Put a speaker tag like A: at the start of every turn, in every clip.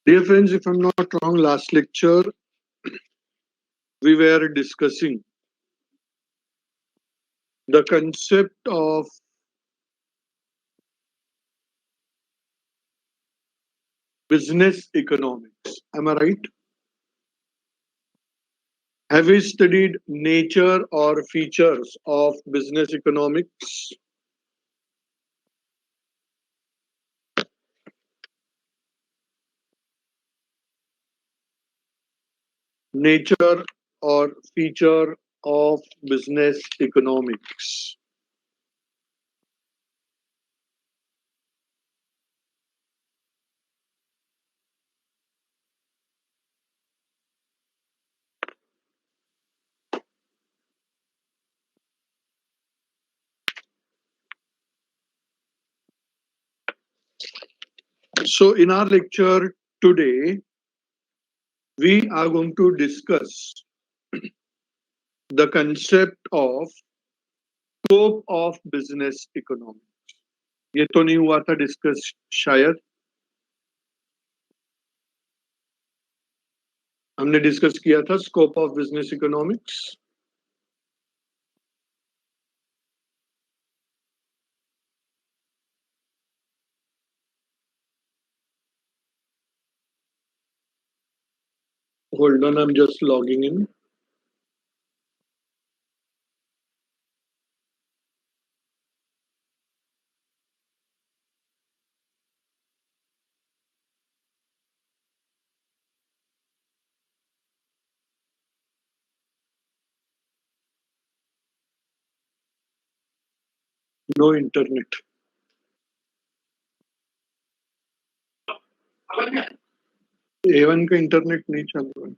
A: Dear friends, if I'm not wrong, last lecture we were discussing the concept of business economics. Am I right? Have we studied nature or features of business economics? Nature or feature of business economics? So, in our lecture today, we are going to discuss the concept of scope of business economics. ये तो नहीं हुआ था discuss शायद हमने discuss किया था scope of business economics hold on I am just logging in no internet Avon का इंटरनेट नहीं चल रहा है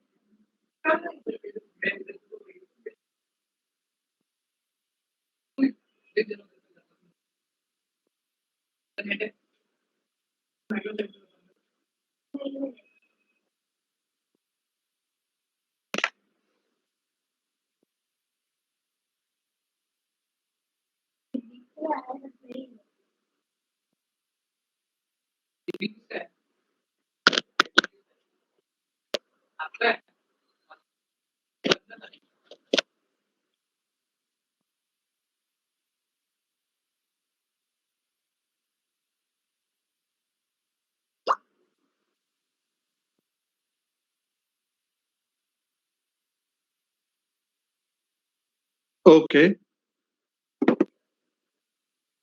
A: okay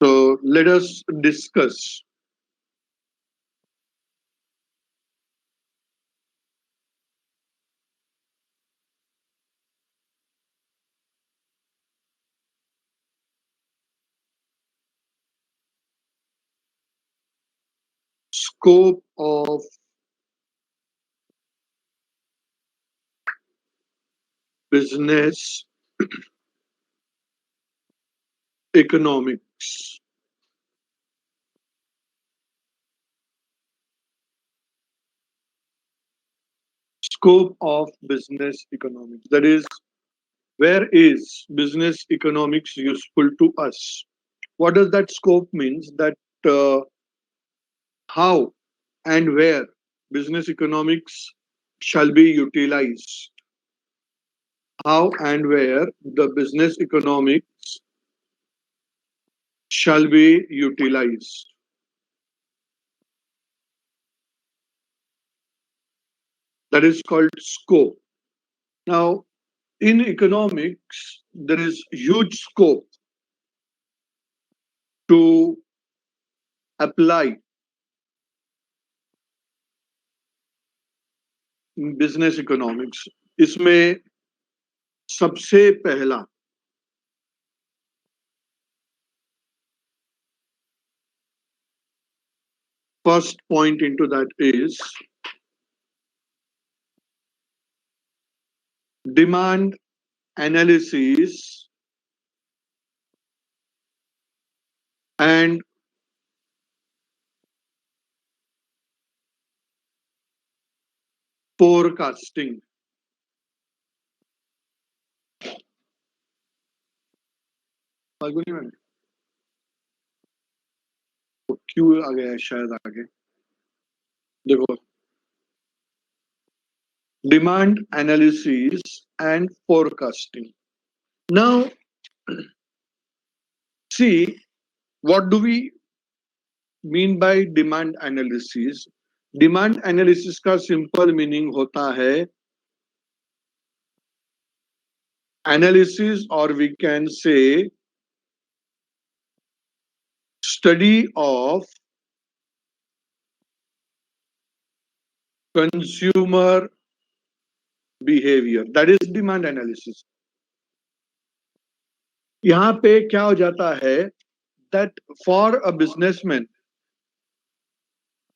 A: so let us discuss scope of business economics scope of business economics that is where is business economics useful to us what does that scope means that uh, how and where business economics shall be utilized. How and where the business economics shall be utilized. That is called scope. Now, in economics, there is huge scope to apply business economics. इसमें सबसे पहला first point into that is demand analysis and forecasting. Falguni ma'am क्यों आ गया है शायद आगे देखो demand analysis and forecasting. Now, see, what do we mean by demand analysis? Demand analysis का simple meaning होता है analysis, or we can say study of consumer behavior. That is demand analysis. यहाँ पे क्या हो जाता है that for a businessman,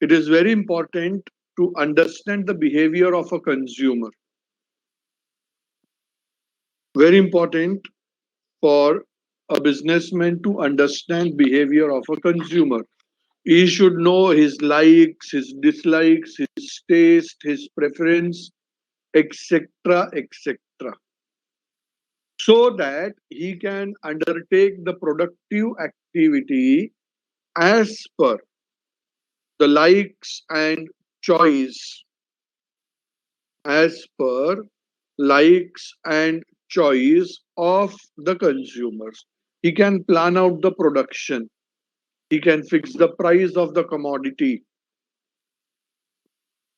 A: it is very important to understand the behavior of a consumer. Very important for a businessman to understand behavior of a consumer. He should know his likes, his dislikes, his taste, his preference, etc., etc., so that he can undertake the productive activity as per the likes and choice, as per likes and choice of the consumers. He can plan out the production. He can fix the price of the commodity.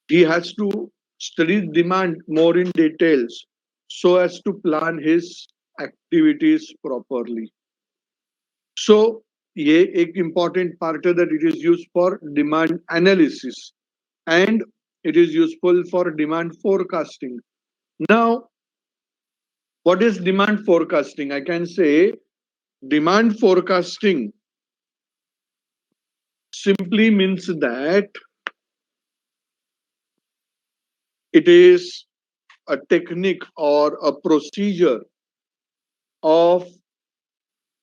A: He has to study demand more in details so as to plan his activities properly. So, ये एक important part है that it is used for demand analysis and it is useful for demand forecasting. Now, what is demand forecasting? I can say demand forecasting simply means that it is a technique or a procedure of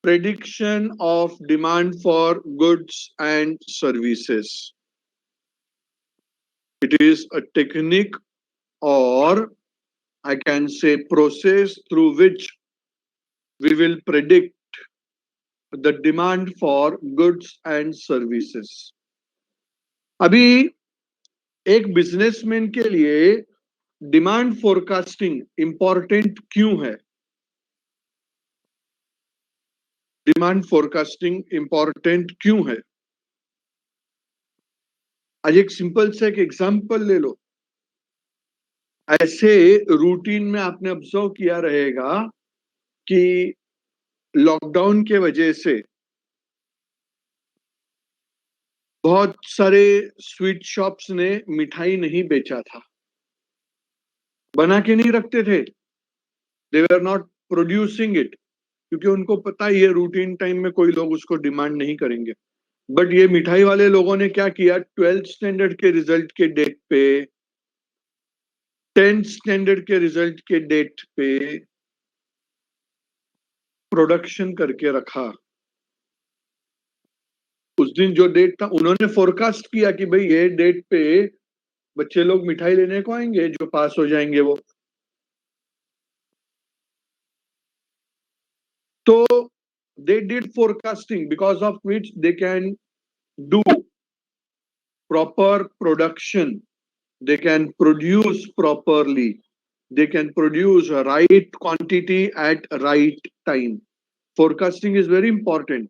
A: prediction of demand for goods and services. It is a technique, or I can say process, through which we will predict the demand for goods and services. अभी एक businessman के लिए demand forecasting important क्यों है? Demand forecasting important क्यों है? आज एक सिंपल से एक एग्जांपल ले लो. ऐसे रूटीन में आपने ऑब्जर्व किया रहेगा कि लॉकडाउन के वजह से बहुत सारे स्वीट शॉप्स ने मिठाई नहीं बेचा था, बना के नहीं रखते थे. दे वर नॉट प्रोड्यूसिंग इट क्योंकि उनको पता ही है रूटीन टाइम में कोई लोग उसको डिमांड नहीं करेंगे. बट ये मिठाई वाले लोगों ने क्या किया, 12th स्टैंडर्ड के रिजल्ट के डेट पे, 10th स्टैंडर्ड के रिजल्ट के डेट पे प्रोडक्शन करके रखा. उस दिन जो डेट था उन्होंने फोरकास्ट किया कि भाई ये डेट पे बच्चे लोग मिठाई लेने को आएंगे, जो पास हो जाएंगे वो. तो they did forecasting because of which they can do proper production, they can produce properly, they can produce a right quantity at right time. Forecasting is very important.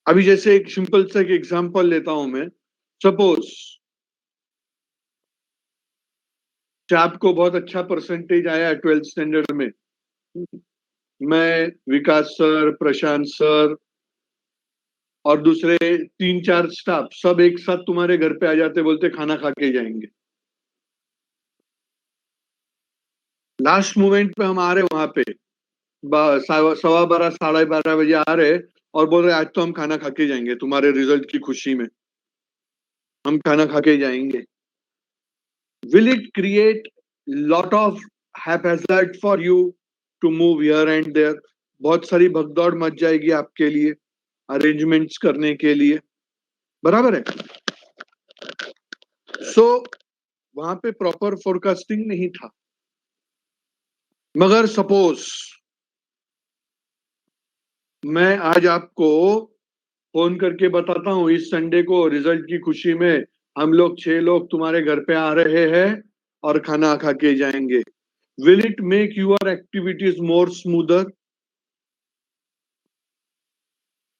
A: अभी जैसे एक सिंपल सा एग्जांपल लेता हूं मैं. सपोज आपको बहुत अच्छा परसेंटेज आया 12th स्टैंडर्ड में. मैं, विकास सर, प्रशांत सर और दूसरे 3-4 स्टाफ सब एक साथ तुम्हारे घर पे आ जाते, बोलते खाना खा के जाएंगे. लास्ट मोमेंट पे हम आ रहे वहां पे 12:15 12:30 बजे आ रहे और बोल रहे आज तो हम खाना खा के जाएंगे, तुम्हारे रिजल्ट की खुशी में हम खाना खा के जाएंगे. Will it create lot of haphazard for you to move here and there? बहुत सारी भगदौड़ मच जाएगी आपके लिए अरेंजमेंट्स करने के लिए, बराबर है. सो वहां पे प्रॉपर फोरकास्टिंग नहीं था. मगर सपोज मैं आज आपको फोन करके बताता हूं इस संडे को रिजल्ट की खुशी में हम लोग 6 लोग तुम्हारे घर पे आ रहे हैं और खाना खा के जाएंगे. Will it make your activities more smoother?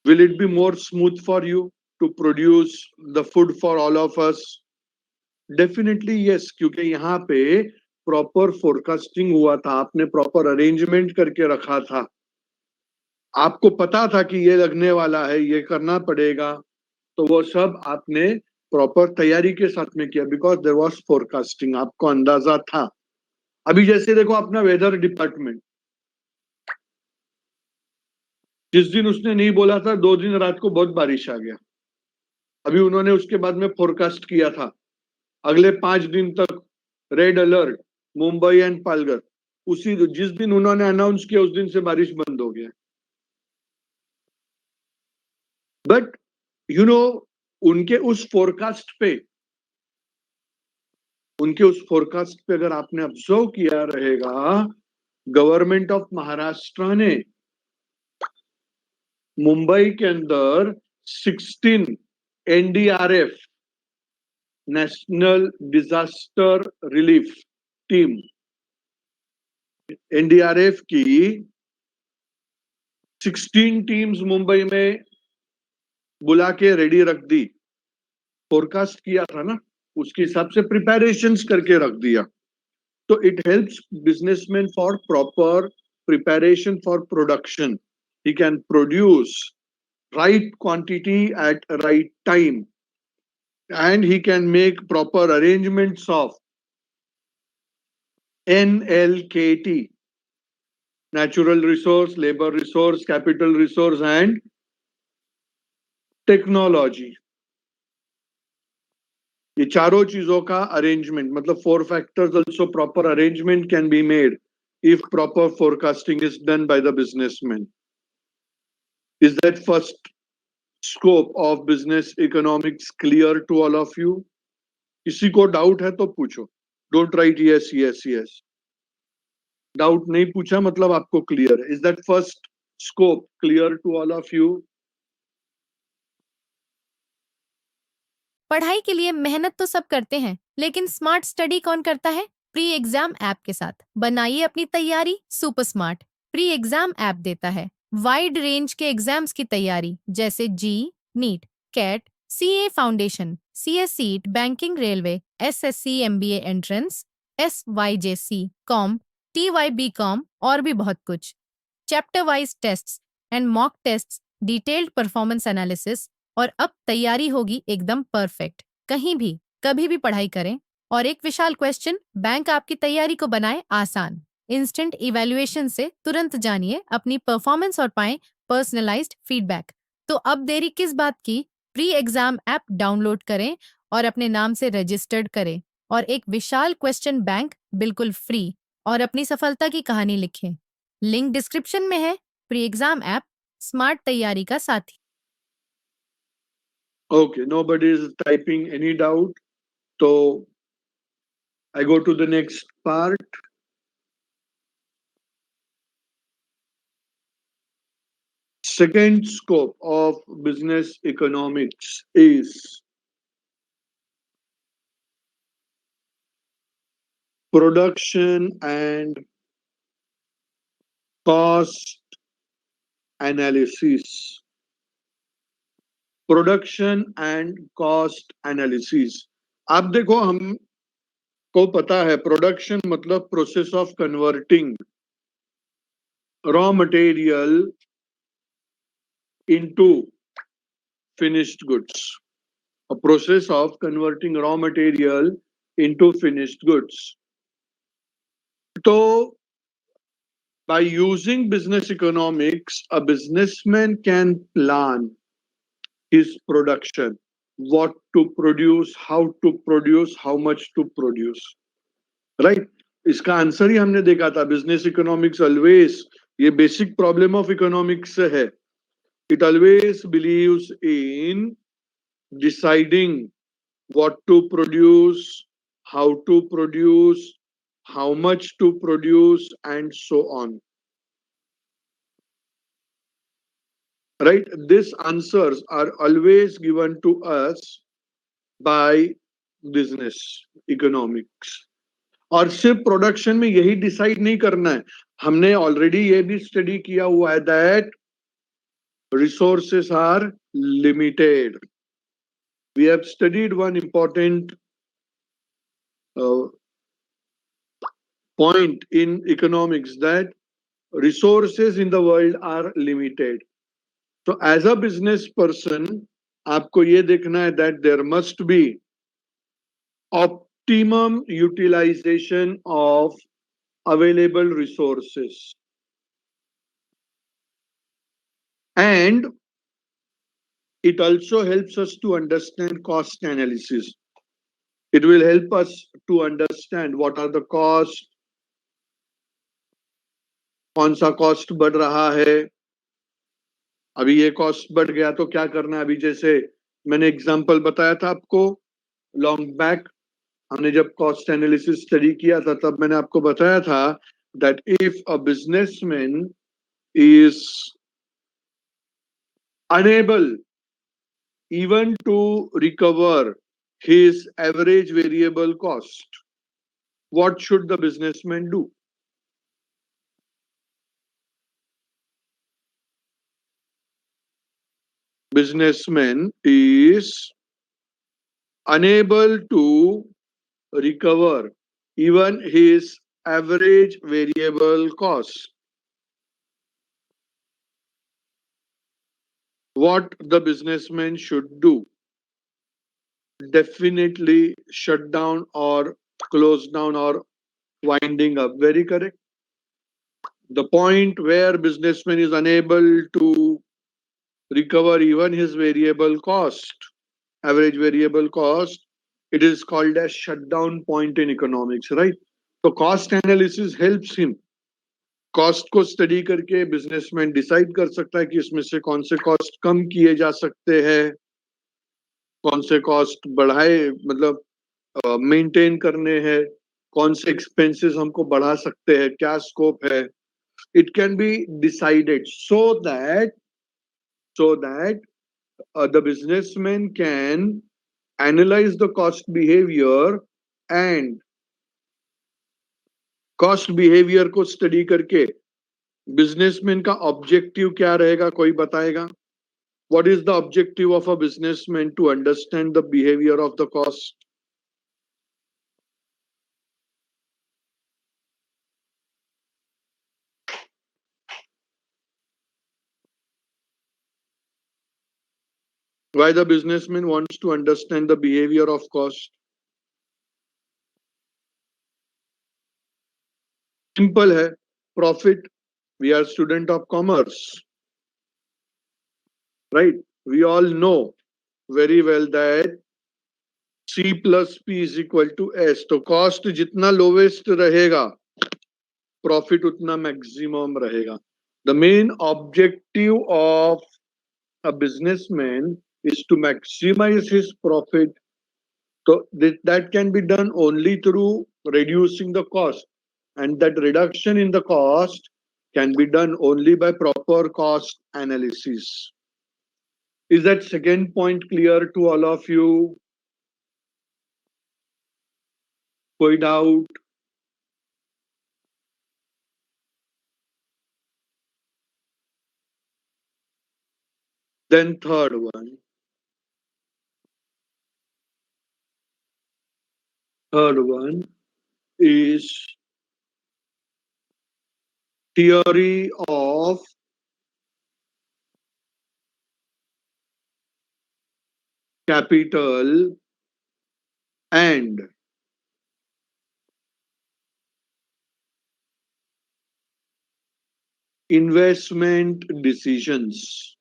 A: Will it be more smooth for you to produce the food for all of us? Definitely yes, क्योंकि यहाँ पे प्रॉपर फोरकास्टिंग हुआ था, आपने प्रॉपर अरेंजमेंट करके रखा था, आपको पता था कि ये लगने वाला है, ये करना पड़ेगा, तो वो सब आपने प्रॉपर तैयारी के साथ में किया, बिकॉज देयर वाज फोरकास्टिंग, आपको अंदाजा था. अभी जैसे देखो अपना वेदर डिपार्टमेंट, जिस दिन उसने नहीं बोला था 2 दिन रात को बहुत बारिश आ गया, अभी उन्होंने उसके बाद में फोरकास्ट किया था अगले 5 दिन तक red alert Mumbai and Palghar, उसी जिस दिन उन्होंने अनाउंस किया उस दिन से बारिश बंद हो गया. बट यू नो उनके उस फोरकास्ट पे अगर आपने ऑब्जर्व किया रहेगा, गवर्नमेंट ऑफ महाराष्ट्र ने मुंबई के अंदर 16 NDRF national disaster relief team, NDRF की 16 टीम्स मुंबई में बुला के रेडी रख दी. फोरकास्ट किया था ना, उसके हिसाब से प्रिपरेशंस करके रख दिया. तो it helps businessman for proper preparation for production. He can produce right quantity at right time, and he can make proper arrangements of NLKT, natural resource, labor resource, capital resource and technology. ये चारों चीजों का arrangement, मतलब 4 factors also proper arrangement can be made if proper forecasting is done by the businessman. Is that first scope of business economics clear to all of you? किसी को doubt है तो पूछो. Don't write yes, yes, yes. Doubt नहीं पूछा मतलब आपको clear है. Is that first scope clear to all of you?
B: पढ़ाई के लिए मेहनत तो सब करते हैं, लेकिन स्मार्ट स्टडी कौन करता है? प्री एग्जाम ऐप के साथ बनाइए अपनी तैयारी super smart. Pre exam app देता है वाइड रेंज के एग्जाम्स की तैयारी, जैसे JEE, NEET, CAT, CA foundation, CSEET, banking, railway, SSC, MBA entrance, SYJC, com, TYB com और भी बहुत कुछ. Chapter wise tests and mock tests, detailed performance analysis, और अब तैयारी होगी एकदम परफेक्ट. कहीं भी कभी भी पढ़ाई करें. और एक विशाल क्वेश्चन बैंक आपकी तैयारी को बनाए आसान. इंस्टेंट इवैल्यूएशन से तुरंत जानिए अपनी परफॉर्मेंस और पाएं पर्सनलाइज्ड फीडबैक. तो अब देरी किस बात की? प्री एग्जाम ऐप डाउनलोड करें और अपने नाम से रजिस्टर्ड करें और एक विशाल क्वेश्चन बैंक बिल्कुल फ्री और अपनी सफलता की कहानी लिखें. लिंक डिस्क्रिप्शन में है. प्री एग्जाम ऐप स्मार्ट तैयारी का साथी.
A: Okay, nobody is typing any doubt, so I go to the next part. Second scope of business economics is production and cost analysis. Production and cost analysis. आप देखो, हमको पता है production मतलब process of converting raw material into finished goods. a process of converting raw material into finished goods. So by using business economics, a businessman can plan his production, what to produce, how much to produce. Right? इसका answer ही हमने देखा था. Business economics always, ये basic problem of economics है. It always believes in deciding what to produce, how to produce, how much to produce, and so on. Right? These answers are always given to us by business economics. और सिर्फ production में यही decide नहीं करना है, हमने already ये भी स्टडी किया हुआ है that resources are limited. We have studied one important uh, point in economics that resources in the world are limited. So as a business person, आपको ये देखना है that there must be optimum utilization of available resources. And it also helps us to understand cost analysis. It will help us to understand what are the costs, कौन सा cost बढ़ रहा है, अभी ये कॉस्ट बढ़ गया तो क्या करना है। अभी जैसे मैंने एग्जांपल बताया था आपको लॉन्ग बैक, हमने जब कॉस्ट एनालिसिस स्टडी किया था तब मैंने आपको बताया था that if a businessman is unable even to recover his average variable cost, what should the businessman do? Businessman is unable to recover even his average variable cost. What the businessman should do? Definitely shut down or close down or winding up. Very correct. The point where businessman is unable to recover even his variable cost, average variable cost, it is called as shutdown point in economics, right? So cost analysis helps him. Cost को study करके businessman decide कर सकता है कि इसमें से कौन से कॉस्ट कम किए जा सकते हैं, कौन से कॉस्ट बढ़ाए मतलब मेंटेन करने हैं, कौन से एक्सपेंसेस हमको बढ़ा सकते हैं, क्या स्कोप है. It can be decided so that the businessman can analyze the cost behavior and cost behaviour को स्टडी करके बिजनेसमैन का ऑब्जेक्टिव क्या रहेगा, कोई बताएगा? What is the objective of a businessman to understand the behavior of the cost? Why the businessman wants to understand the behavior of cost? Simple है, profit. We are student of commerce, right? We all know very well that C plus P is equal to S. तो cost जितना lowest रहेगा, profit उतना maximum रहेगा. The main objective of a businessman is to maximize his profit. So that can be done only through reducing the cost, and that reduction in the cost can be done only by proper cost analysis. Is that second point clear to all of you? Koi doubt? Then third one. Third one is theory of capital and investment decisions.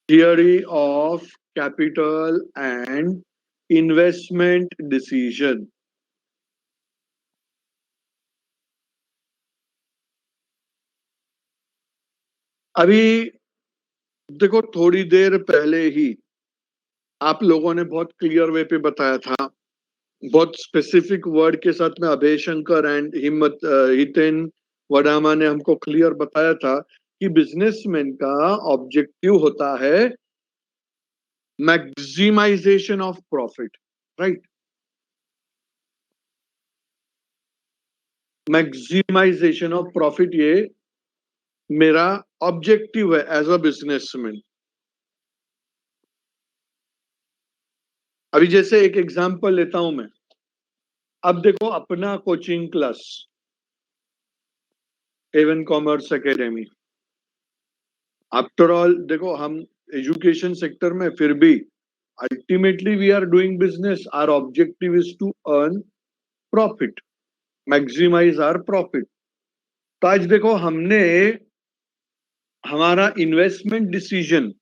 A: Theory of capital and investment decision. अभी देखो, थोड़ी देर पहले ही आप लोगों ने बहुत clear way पे बताया था, बहुत स्पेसिफिक वर्ड के साथ में अभय शंकर एंड हितेन वडामा ने हमको क्लियर बताया था कि बिजनेसमैन का ऑब्जेक्टिव होता है maximization of profit, right? Maximization of profit, ये मेरा ऑब्जेक्टिव है एज अ बिजनेसमैन। अभी जैसे एक एग्जांपल लेता हूं मैं। अब देखो अपना coaching class Avon commerce academy, after all देखो हम एजुकेशन सेक्टर में, फिर भी ultimately we are doing business, our objective is to earn profit, maximize our profit. तो आज देखो हमने हमारा इन्वेस्टमेंट डिसीजन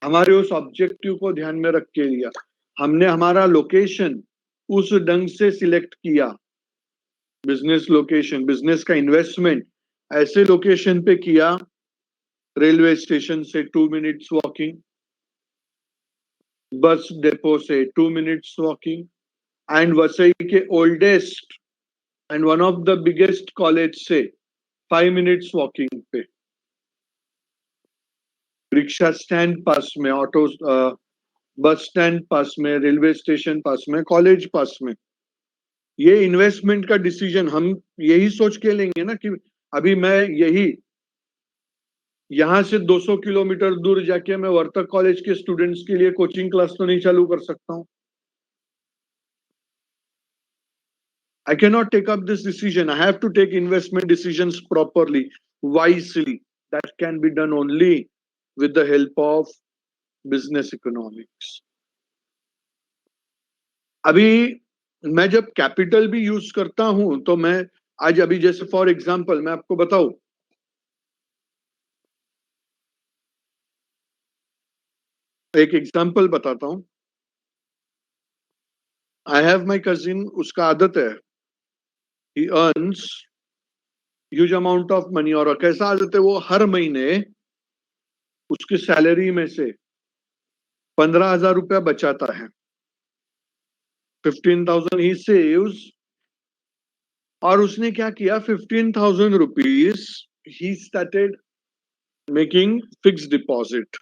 A: हमारे उस ऑब्जेक्टिव को ध्यान में रख के लिया। हमने हमारा लोकेशन उस ढंग से सिलेक्ट किया, बिजनेस लोकेशन, बिजनेस का इन्वेस्टमेंट ऐसे लोकेशन पे किया, रेलवे स्टेशन से 2 मिनट्स वॉकिंग, बस डेपो से 2 मिनट्स वॉकिंग, एंड वसई के oldest and one of the biggest college से 5 मिनट्स वॉकिंग पे, रिक्शा स्टैंड पास में, ऑटो बस स्टैंड पास में, रेलवे स्टेशन पास में, कॉलेज पास में। ये इन्वेस्टमेंट का डिसीजन हम यही सोच के लेंगे ना कि अभी मैं यहां से 200 किलोमीटर दूर जाके मैं वर्तक कॉलेज के स्टूडेंट्स के लिए कोचिंग क्लास तो नहीं चालू कर सकता हूं। I cannot take up this decision. I have to take investment decisions properly, wisely. That can be done only with the help of business economics. अभी मैं जब कैपिटल भी यूज करता हूं तो मैं आज अभी जैसे फॉर एग्जांपल मैं आपको बताऊं, एक एग्जांपल बताता हूं। आई हैव माय कजिन, उसका आदत है, ही earns huge amount of money, और कैसा आदत है, वो हर महीने उसकी सैलरी में से 15,000 रुपया बचाता है। 15,000 ही सेव्स, और उसने क्या किया, 15,000 rupees he started making fix deposit.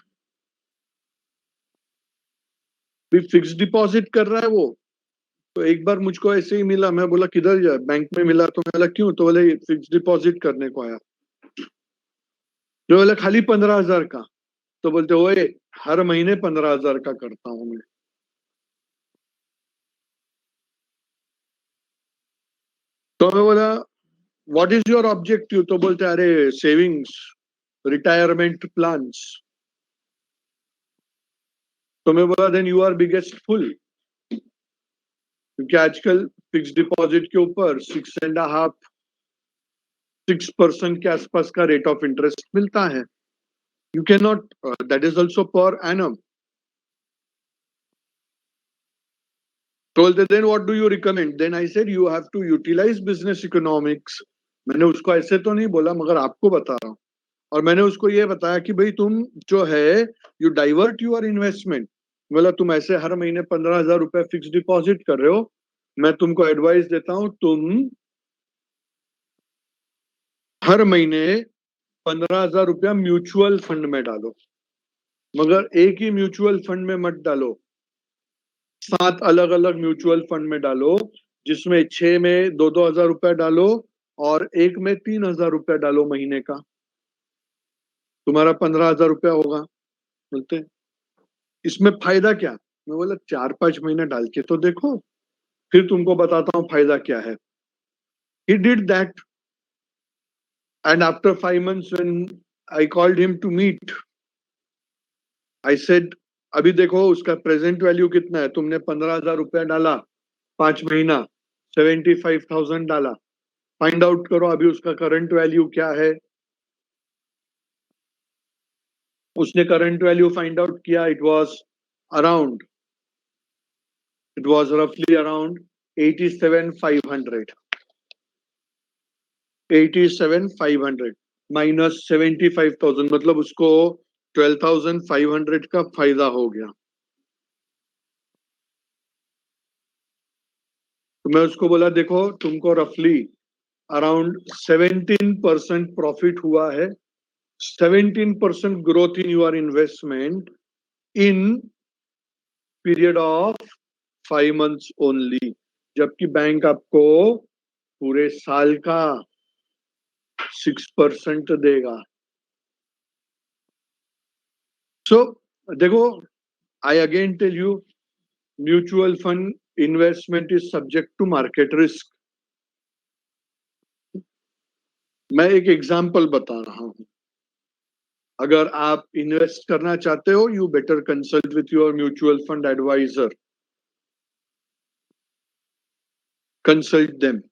A: भी फिक्स डिपॉजिट कर रहा है वो। तो एक बार मुझको ऐसे ही मिला, मैं बोला किधर जाए, बैंक में मिला, तो मैं बोला क्यों, तो बोले फिक्स डिपॉजिट करने को आया। जो बोले खाली 15,000 का, तो बोलते ओए हर महीने 15,000 का करता हूं मैं। तो मैं बोला व्हाट इज योर ऑब्जेक्टिव, तो बोलते अरे सेविंग्स, रिटायरमेंट प्लान्स। तो मैं बोला then you are biggest fool, क्योंकि आजकल फिक्स डिपॉजिट के ऊपर 6.5-6% के आसपास का रेट ऑफ इंटरेस्ट मिलता है। You can not, that is also per annum. told then what do you recommend, then I said you have to utilize business economics। मैंने उसको ऐसे तो नहीं बोला, मगर आपको बता रहा हूँ। और मैंने उसको ये बताया कि भाई तुम जो है यू डाइवर्ट योर इन्वेस्टमेंट। बोला तुम ऐसे हर महीने 15,000 रुपए फिक्स डिपॉजिट कर रहे हो, मैं तुमको एडवाइस देता हूं तुम हर महीने 15,000 रुपया म्यूचुअल फंड में डालो, मगर एक ही म्यूचुअल फंड में मत डालो, 7 अलग अलग म्यूचुअल फंड में डालो, जिसमें 6 में 2-2 हजार रुपया डालो और एक में 3,000 रुपया डालो महीने का, तुम्हारा 15,000 रुपया होगा। बोलते इसमें फायदा क्या, मैं बोला 4-5 महीने डाल के तो देखो, फिर तुमको बताता हूँ फायदा क्या है। He did that, and after 5 months when I called him to meet, I said अभी देखो उसका प्रेजेंट वैल्यू कितना है, तुमने 15,000 रुपया डाला 5 महीना, 75,000 डाला, फाइंड आउट करो अभी उसका करंट वैल्यू क्या है। उसने करंट वैल्यू फाइंड आउट किया, इट वाज रफली अराउंड 87,500। 87,500 माइनस 75,000, मतलब उसको 12,500 का फायदा हो गया। तो मैं उसको बोला देखो तुमको रफली अराउंड 17% प्रॉफिट हुआ है, 17% growth in your investment, in period of 5 months only, जबकि बैंक आपको पूरे साल का 6% देगा. So देखो, I again tell you, mutual fund investment is subject to market risk. मैं एक एग्जांपल बता रहा हूं. अगर आप इन्वेस्ट करना चाहते हो, you better consult with your mutual fund advisor. Consult them.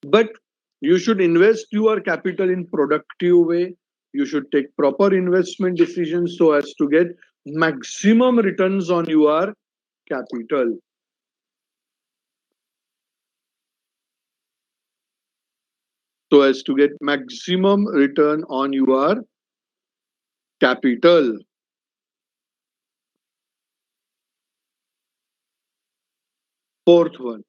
A: But you should invest your capital in productive way. You should take proper investment decisions so as to get maximum returns on your capital. So as to get maximum return on your capital. Fourth one,